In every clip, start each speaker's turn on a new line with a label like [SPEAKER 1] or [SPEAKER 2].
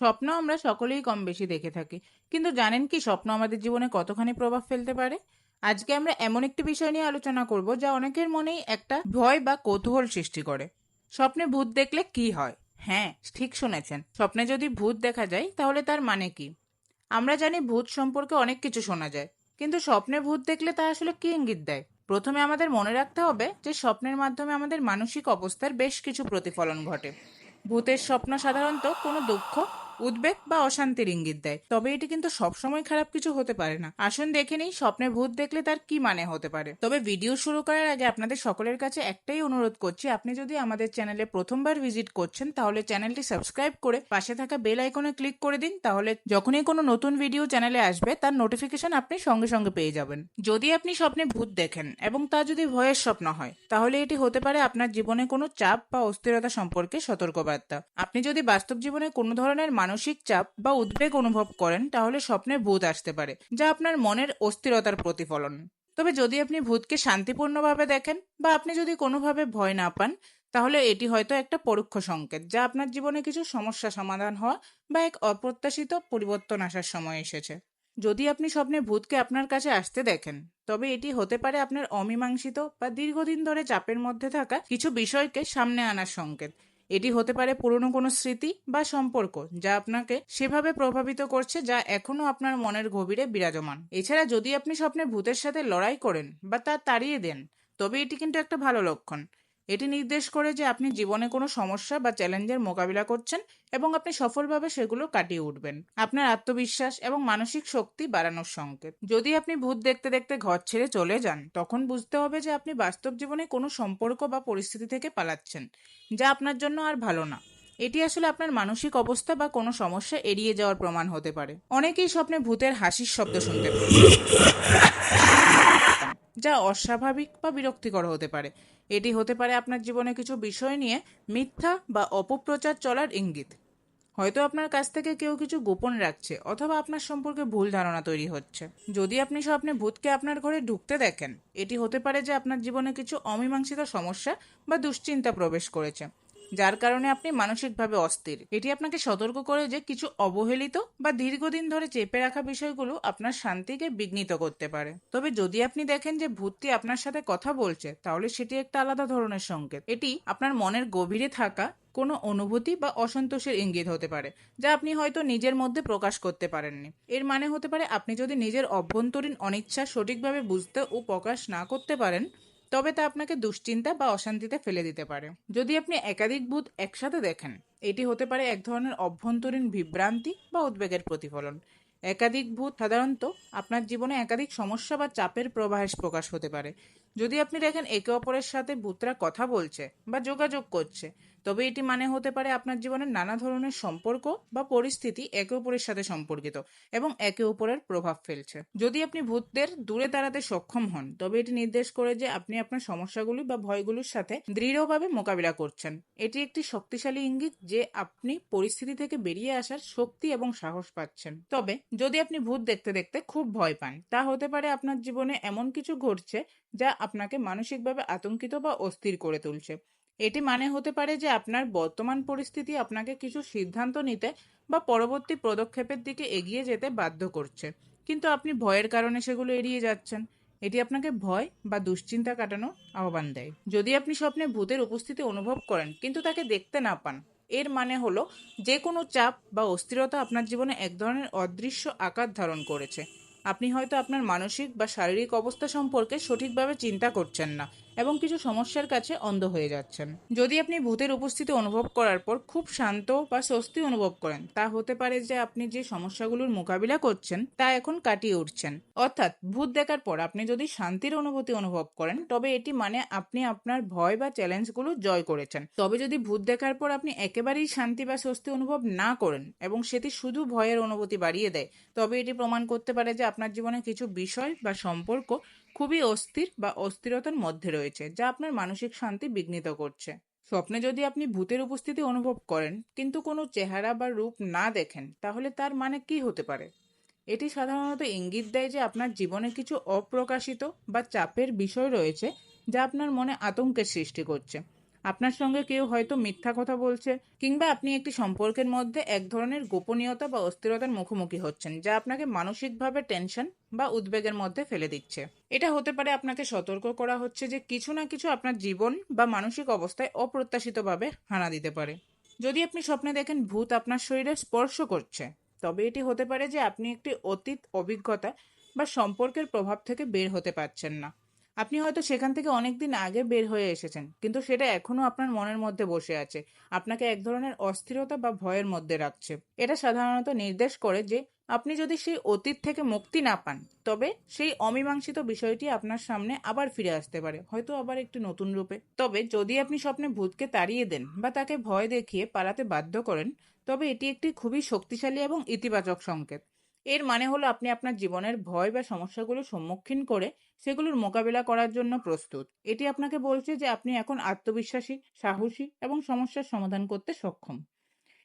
[SPEAKER 1] স্বপ্ন আমরা সকলেই কম বেশি দেখে থাকি, কিন্তু জানেন কি স্বপ্ন আমাদের জীবনে কতখানি প্রভাব ফেলতে পারে? আজকে আমরা এমন একটি বিষয় নিয়ে আলোচনা করব যা অনেকের মনেই একটা ভয় বা কৌতূহল সৃষ্টি করে। স্বপ্নে ভূত দেখলে কি হয়? হ্যাঁ, ঠিক শুনেছেন, স্বপ্নে যদি ভূত দেখা যায় তাহলে তার মানে কি? আমরা জানি ভূত সম্পর্কে অনেক কিছু শোনা যায়, কিন্তু স্বপ্নে ভূত দেখলে তা আসলে কি ইঙ্গিত দেয়? প্রথমে আমাদের মনে রাখতে হবে যে স্বপ্নের মাধ্যমে আমাদের মানসিক অবস্থার বেশ কিছু প্রতিফলন ঘটে। ভূতের স্বপ্ন সাধারণত কোনো দুঃখ, উদ্বেগ বা অশান্তির ইঙ্গিত দেয়, তবে এটি কিন্তু সবসময় খারাপ কিছু হতে পারে না। আসুন দেখে নিই স্বপ্নে ভূত দেখলে তার কি মানে হতে পারে। তবে ভিডিও শুরু করার আগে আপনাদের সকলের কাছে একটাই অনুরোধ করছি, আপনি যদি আমাদের চ্যানেলে প্রথমবার ভিজিট করছেন তাহলে চ্যানেলটি সাবস্ক্রাইব করে পাশে থাকা বেল আইকনে ক্লিক করে দিন, তাহলে যখনই কোনো নতুন ভিডিও চ্যানেলে আসবে তার নোটিফিকেশন আপনি সঙ্গে সঙ্গে পেয়ে যাবেন। যদি আপনি স্বপ্নে ভূত দেখেন এবং তা যদি ভয়ের স্বপ্ন হয়, তাহলে এটি হতে পারে আপনার জীবনে কোনো চাপ বা অস্থিরতা সম্পর্কে সতর্কবার্তা। আপনি যদি বাস্তব জীবনে কোনো ধরনের মানসিক চাপ বা উদ্বেগ অনুভব করেন, তাহলে স্বপ্নে ভূত আসতে পারে, যা আপনার মনের অস্থিরতার প্রতিফলন। তবে যদি আপনি ভূতকে শান্তিপূর্ণভাবে দেখেন বা আপনি যদি কোনোভাবে ভয় না পান, তাহলে এটি হয়তো একটা পরোক্ষ সংকেত যা আপনার জীবনে কিছু সমস্যা সমাধান হওয়া বা এক অপ্রত্যাশিত পরিবর্তন আসার সময় এসেছে। যদি আপনি স্বপ্নে ভূতকে আপনার কাছে আসতে দেখেন, তবে এটি হতে পারে আপনার অমীমাংসিত বা দীর্ঘদিন ধরে চাপের মধ্যে থাকা কিছু বিষয়কে সামনে আনার সংকেত। এটি হতে পারে পুরনো কোনো স্মৃতি বা সম্পর্ক যা আপনাকে সেভাবে প্রভাবিত করছে যা এখনো আপনার মনের গভীরে বিরাজমান। এছাড়া যদি আপনি স্বপ্নে ভূতের সাথে লড়াই করেন বা তা তাড়িয়ে দেন, তবে এটি কিন্তু একটা ভালো লক্ষণ। এটি নির্দেশ করে যে আপনি জীবনে কোনো সমস্যা বা চ্যালেঞ্জের মোকাবিলা করছেন এবং আপনি সফলভাবে সেগুলো কাটিয়ে উঠবেন। আপনার আত্মবিশ্বাস এবং মানসিক শক্তি বাড়ানোর সংকেত। যদি আপনি ভূত দেখতে দেখতে ঘর ছেড়ে চলে যান, তখন বুঝতে হবে যে আপনি বাস্তব জীবনে কোনো সম্পর্ক বা পরিস্থিতি থেকে পালাচ্ছেন, যা আপনার জন্য আর ভালো না। এটি আসলে আপনার মানসিক অবস্থা বা কোনো সমস্যা এড়িয়ে যাওয়ার প্রমাণ হতে পারে। অনেকেই স্বপ্নে ভূতের হাসির শব্দ শুনতে পান, যা অস্বাভাবিক বা বিরক্তিকর হতে পারে। এটি হতে পারে আপনার জীবনে কিছু বিষয় নিয়ে মিথ্যা বা অপপ্রচার চলার ইঙ্গিত। হয়তো আপনার কাছ থেকে কেউ কিছু গোপন রাখছে অথবা আপনার সম্পর্কে ভুল ধারণা তৈরি হচ্ছে। যদি আপনি স্বপ্নে ভূতকে আপনার ঘরে ঢুকতে দেখেন, এটি হতে পারে যে আপনার জীবনে কিছু অমীমাংসিত সমস্যা বা দুশ্চিন্তা প্রবেশ করেছে, যার কারণে আপনি মানসিকভাবে অস্থির। এটি আপনাকে সতর্ক করে যে কিছু অবহেলিত বা দীর্ঘদিন ধরে চেপে রাখা বিষয়গুলো আপনার শান্তিকে বিঘ্নিত করতে পারে। তবে যদি আপনি দেখেন যে ভূতটি আপনার সাথে কথা বলছে, তাহলে সেটি একটা আলাদা ধরনের সংকেত। এটি আপনার মনের গভীরে থাকা কোনো অনুভূতি বা অসন্তোষের ইঙ্গিত হতে পারে, যা আপনি হয়তো নিজের মধ্যে প্রকাশ করতে পারেননি। এর মানে হতে পারে আপনি যদি নিজের অভ্যন্তরীণ অনিচ্ছা সঠিকভাবে বুঝতে ও প্রকাশ না করতে পারেন, তবে তা আপনাকে দুশ্চিন্তা বা অশান্তিতে ফেলে দিতে পারে। যদি আপনি একাধিক ভূত একসাথে দেখেন, এটি হতে পারে এক ধরনের অভ্যন্তরীণ বিভ্রান্তি বা উদ্বেগের প্রতিফলন। একাধিক ভূত সাধারণত আপনার জীবনে একাধিক সমস্যা বা চাপের প্রবাহের প্রকাশ হতে পারে। যদি আপনি দেখেন একে অপরের সাথে ভূতরা কথা বলছে বা যোগাযোগ করছে, তবে এটি মানে হতে পারে আপনার জীবনের নানা ধরনের সম্পর্ক বা পরিস্থিতি একে অপরের সাথে সম্পর্কিত এবং একে অপরের প্রভাব ফেলছে। যদি আপনি ভূতদের দূরে দাঁড়াতে সক্ষম হন, তবে এটি নির্দেশ করে যে আপনি আপনার সমস্যাগুলি বা ভয়গুলোর সাথে দৃঢ়ভাবে মোকাবিলা করছেন। এটি একটি শক্তিশালী ইঙ্গিত যে আপনি পরিস্থিতি থেকে বেরিয়ে আসার শক্তি এবং সাহস পাচ্ছেন। তবে যদি আপনি ভূত দেখতে দেখতে খুব ভয় পান, তা হতে পারে আপনার জীবনে এমন কিছু ঘটছে যা আপনাকে মানসিকভাবে আতঙ্কিত বা অস্থির করে তুলছে। এটি মানে হতে পারে যে আপনার বর্তমান পরিস্থিতি আপনাকে কিছু সিদ্ধান্ত নিতে বা পরবর্তী পদক্ষেপের দিকে এগিয়ে যেতে বাধ্য করছে, কিন্তু আপনি ভয়ের কারণে সেগুলো এড়িয়ে যাচ্ছেন। এটি আপনাকে ভয় বা দুশ্চিন্তা কাটানোর আহ্বান দেয়। যদি আপনি স্বপ্নে ভূতের উপস্থিতি অনুভব করেন কিন্তু তাকে দেখতে না পান, এর মানে হলো যে কোনো চাপ বা অস্থিরতা আপনার জীবনে এক ধরনের অদৃশ্য আকার ধারণ করেছে। আপনি হয়তো আপনার মানসিক বা শারীরিক অবস্থা সম্পর্কে সঠিকভাবে চিন্তা করছেন না এবং কিছু সমস্যার কাছে অন্ধ হয়ে যাচ্ছেন। যদি আপনি ভূতের উপস্থিতি অনুভব করার পর খুব শান্ত বা স্বস্তি অনুভব করেন, তা হতে পারে যে আপনি যে সমস্যাগুলোর মোকাবিলা করছেন তা এখন কাটিয়ে উঠছেন। অর্থাৎ ভূত দেখার পর আপনি যদি শান্তির অনুভূতি অনুভব করেন, তবে এটি মানে আপনি আপনার ভয় বা চ্যালেঞ্জগুলো জয় করেছেন। তবে যদি ভূত দেখার পর আপনি একেবারেই শান্তি বা স্বস্তি অনুভব না করেন এবং সেটি শুধু ভয়ের অনুভূতি বাড়িয়ে দেয়, তবে এটি প্রমাণ করতে পারে যে আপনার জীবনে কিছু বিষয় বা সম্পর্ক খুবই অস্থির বা অস্থিরতার মধ্যে রয়েছে, যা আপনার মানসিক শান্তি বিঘ্নিত করছে। স্বপ্নে যদি আপনি ভূতের উপস্থিতি অনুভব করেন কিন্তু কোনো চেহারা বা রূপ না দেখেন, তাহলে তার মানে কি হতে পারে? এটি সাধারণত ইঙ্গিত দেয় যে আপনার জীবনে কিছু অপ্রকাশিত বা চাপের বিষয় রয়েছে যা আপনার মনে আতঙ্কের সৃষ্টি করছে। আপনার সঙ্গে কেউ হয়তো মিথ্যা কথা বলছে, কিংবা আপনি একটি সম্পর্কের মধ্যে এক ধরনের গোপনীয়তা বা অস্থিরতার মুখোমুখি হচ্ছেন, যা আপনাকে মানসিকভাবে টেনশন বা উদ্বেগের মধ্যে ফেলে দিচ্ছে। এটা হতে পারে আপনাকে সতর্ক করা হচ্ছে যে কিছু না কিছু আপনার জীবন বা মানসিক অবস্থায় অপ্রত্যাশিতভাবে হানা দিতে পারে। যদি আপনি স্বপ্নে দেখেন ভূত আপনার শরীরে স্পর্শ করছে, তবে এটি হতে পারে যে আপনি একটি অতীত অভিজ্ঞতা বা সম্পর্কের প্রভাব থেকে বের হতে পারছেন না। আপনি হয়তো সেখান থেকে অনেকদিন আগে বের হয়ে এসেছেন, কিন্তু সেটা এখনো আপনার মনের মধ্যে বসে আছে, আপনাকে এক ধরনের অস্থিরতা বা ভয়ের মধ্যে রাখছে। এটা সাধারণত নির্দেশ করে যে আপনি যদি সেই অতীত থেকে মুক্তি না পান, তবে সেই অমীমাংসিত বিষয়টি আপনার সামনে আবার ফিরে আসতে পারে, হয়তো আবার একটি নতুন রূপে। তবে যদি আপনি স্বপ্নে ভূতকে তাড়িয়ে দেন বা তাকে ভয় দেখিয়ে পালাতে বাধ্য করেন, তবে এটি একটি খুবই শক্তিশালী এবং ইতিবাচক সংকেত। এর মানে হলো আপনি আপনার জীবনের ভয় বা সমস্যাগুলোর সম্মুখীন করে সেগুলোর মোকাবিলা করার জন্য প্রস্তুত। এটি আপনাকে বলছে যে আপনি এখন আত্মবিশ্বাসী, সাহসী এবং সমস্যার সমাধান করতে সক্ষম।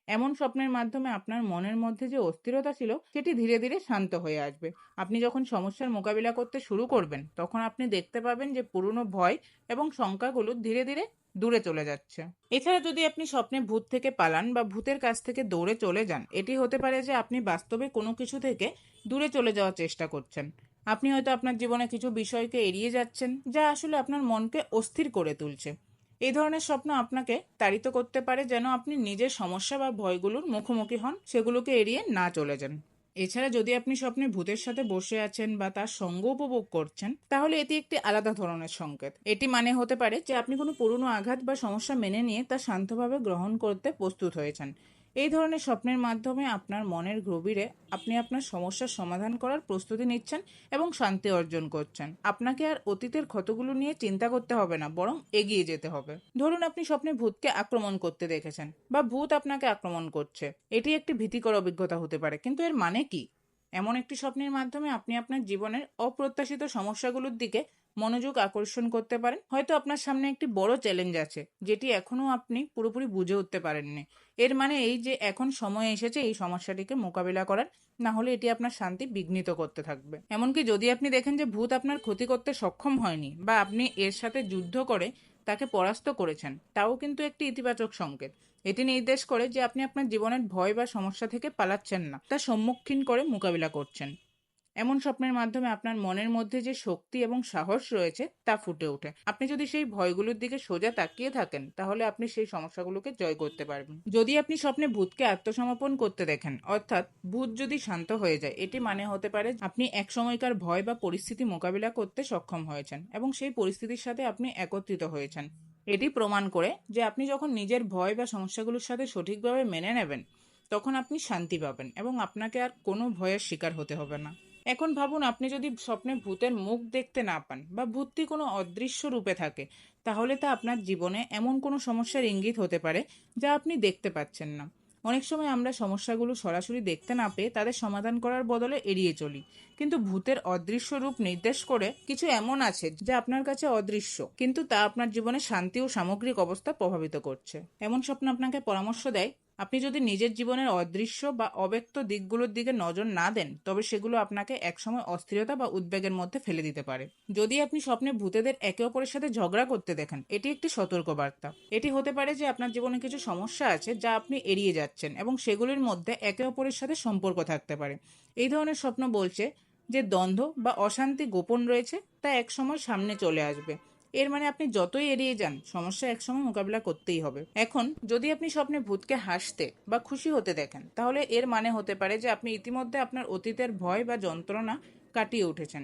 [SPEAKER 1] এমন স্বপ্নের মাধ্যমে আপনার মনের মধ্যে যে অস্থিরতা ছিল সেটি ধীরে ধীরে শান্ত হয়ে আসবে। আপনি যখন সমস্যার মোকাবিলা করতে শুরু করবেন, তখন আপনি দেখতে পাবেন যে পুরনো ভয় এবং শঙ্কাগুলো ধীরে ধীরে দূরে চলে যাচ্ছে। এছাড়া যদি আপনি স্বপ্নে ভূত থেকে পালান বা ভূতের কাছ থেকে দৌড়ে চলে যান, এটি হতে পারে যে আপনি বাস্তবে কোনো কিছু থেকে দূরে চলে যাওয়ার চেষ্টা করছেন। আপনি হয়তো আপনার জীবনে কিছু বিষয়কে এড়িয়ে যাচ্ছেন, যা আসলে আপনার মনকে অস্থির করে তুলছে। এই ধরনের স্বপ্ন আপনাকে তাড়িত করতে পারে যেন আপনি নিজের সমস্যা বা ভয়গুলোর মুখোমুখি হন, সেগুলোকে এড়িয়ে না চলে যান। এছাড়া যদি আপনি স্বপ্নে ভূতের সাথে বসে আছেন বা তার সঙ্গ উপভোগ করছেন, তাহলে এটি একটি আলাদা ধরনের সংকেত। এটি মানে হতে পারে যে আপনি কোনো পুরনো আঘাত বা সমস্যা মেনে নিয়ে তা শান্তভাবে গ্রহণ করতে প্রস্তুত হয়েছেন। এই ধরনের স্বপ্নের মাধ্যমে আপনার মনের গভীরে আপনি আপনার সমস্যার সমাধান করার প্রস্তুতি নিচ্ছেন এবং শান্তি অর্জন করছেন। আপনাকে আর অতীতের ক্ষতগুলো নিয়ে চিন্তা করতে হবে না, বরং এগিয়ে যেতে হবে। ধরুন আপনি স্বপ্নে ভূতকে আক্রমণ করতে দেখেছেন বা ভূত আপনাকে আক্রমণ করছে। এটি একটি ভীতিকর অভিজ্ঞতা হতে পারে, কিন্তু এর মানে কি? এমন একটি স্বপ্নের মাধ্যমে আপনি আপনার জীবনের অপ্রত্যাশিত সমস্যাগুলোর দিকে মনোযোগ আকর্ষণ করতে পারেন। হয়তো আপনার সামনে একটি বড় চ্যালেঞ্জ আছে, যেটি এখনো আপনি পুরোপুরি বুঝে উঠতে পারেননি। এর মানে এই যে এখন সময় এসেছে এই সমস্যাটিকে মোকাবিলা করার, না হলে এটি আপনার শান্তি বিঘ্নিত করতে থাকবে। এমনকি যদি আপনি দেখেন যে ভূত আপনার ক্ষতি করতে সক্ষম হয়নি বা আপনি এর সাথে যুদ্ধ করে তাকে পরাস্ত করেছেন, তাও কিন্তু একটি ইতিবাচক সংকেত। এটি নির্দেশ করে যে আপনি আপনার জীবনের ভয় বা সমস্যা থেকে পালাচ্ছেন না, তা সম্মুখীন করে মোকাবিলা করছেন। এমন স্বপ্নের মাধ্যমে আপনার মনের মধ্যে যে শক্তি এবং সাহস রয়েছে তা ফুটে ওঠে। আপনি যদি সেই ভয়গুলোর দিকে সোজা তাকিয়ে থাকেন, তাহলে আপনি সেই সমস্যাগুলোকে জয় করতে পারবেন। যদি আপনি স্বপ্নে ভূতকে আত্মসমর্পণ করতে দেখেন, অর্থাৎ ভূত যদি শান্ত হয়ে যায়, এটি মানে হতে পারে আপনি এক সময়কার ভয় বা পরিস্থিতি মোকাবিলা করতে সক্ষম হয়েছেন এবং সেই পরিস্থিতির সাথে আপনি একত্রিত হয়েছেন। এটি প্রমাণ করে যে আপনি যখন নিজের ভয় বা সমস্যাগুলোর সাথে সঠিকভাবে মেনে নেবেন, তখন আপনি শান্তি পাবেন এবং আপনাকে আর কোনো ভয়ের শিকার হতে হবে না। এখন ভাবুন, আপনি যদি স্বপ্নে ভূতের মুখ দেখতে না পান বা ভূতটি কোনো অদৃশ্য রূপে থাকে, তাহলে তা আপনার জীবনে এমন কোনো সমস্যার ইঙ্গিত হতে পারে যা আপনি দেখতে পাচ্ছেন না। অনেক সময় আমরা সমস্যাগুলো সরাসরি দেখতে না পেয়ে তাদের সমাধান করার বদলে এড়িয়ে চলি, কিন্তু ভূতের অদৃশ্য রূপ নির্দেশ করে কিছু এমন আছে যা আপনার কাছে অদৃশ্য, কিন্তু তা আপনার জীবনে শান্তি ও সামগ্রিক অবস্থা প্রভাবিত করছে। এমন স্বপ্ন আপনাকে পরামর্শ দেয়, আপনি যদি নিজের জীবনের অদৃশ্য বা অব্যক্ত দিকগুলোর দিকে নজর না দেন, তবে সেগুলো আপনাকে একসময় অস্থিরতা বা উদ্বেগের মধ্যে ফেলে দিতে পারে। যদি আপনি স্বপ্নে ভূতেদের একে অপরের সাথে ঝগড়া করতে দেখেন, এটি একটি সতর্কবার্তা। এটি হতে পারে যে আপনার জীবনে কিছু সমস্যা আছে যা আপনি এড়িয়ে যাচ্ছেন এবং সেগুলির মধ্যে একে অপরের সাথে সম্পর্ক থাকতে পারে। এই ধরনের স্বপ্ন বলছে যে দ্বন্দ্ব বা অশান্তি গোপন রয়েছে, তা একসময় সামনে চলে আসবে। এর মানে আপনি যতই এড়িয়ে যান, সমস্যা একসময় মোকাবিলা করতেই হবে। এখন যদি আপনি স্বপ্নে ভূতকে হাসতে বা খুশি হতে দেখেন, তাহলে এর মানে হতে পারে যে আপনি ইতিমধ্যে আপনার অতীতের ভয় বা যন্ত্রণা কাটিয়ে উঠেছেন।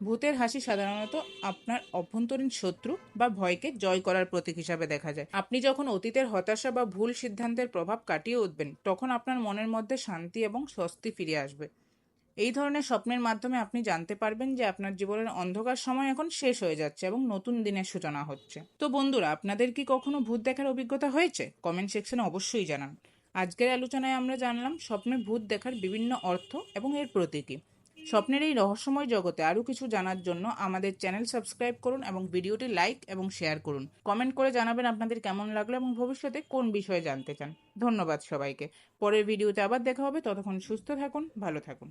[SPEAKER 1] ভূতের হাসি সাধারণত আপনার অভ্যন্তরীণ শত্রু বা ভয়কে জয় করার প্রতীক হিসাবে দেখা যায়। আপনি যখন অতীতের হতাশা বা ভুল সিদ্ধান্তের প্রভাব কাটিয়ে উঠবেন, তখন আপনার মনের মধ্যে শান্তি এবং স্বস্তি ফিরে আসবে। এই ধরনের স্বপ্নের মাধ্যমে আপনি জানতে পারবেন যে আপনার জীবনের অন্ধকার সময় এখন শেষ হয়ে যাচ্ছে এবং নতুন দিনের সূচনা হচ্ছে। তো বন্ধুরা, আপনাদের কি কখনো ভূত দেখার অভিজ্ঞতা হয়েছে? কমেন্ট সেকশনে অবশ্যই জানান। আজকের আলোচনায় আমরা জানলাম স্বপ্নে ভূত দেখার বিভিন্ন অর্থ এবং এর প্রতীকী। স্বপ্নের এই রহস্যময় জগতে আরও কিছু জানার জন্য আমাদের চ্যানেল সাবস্ক্রাইব করুন এবং ভিডিওটি লাইক এবং শেয়ার করুন। কমেন্ট করে জানাবেন আপনাদের কেমন লাগলো এবং ভবিষ্যতে কোন বিষয়ে জানতে চান। ধন্যবাদ সবাইকে। পরের ভিডিওতে আবার দেখা হবে। ততক্ষণ সুস্থ থাকুন, ভালো থাকুন।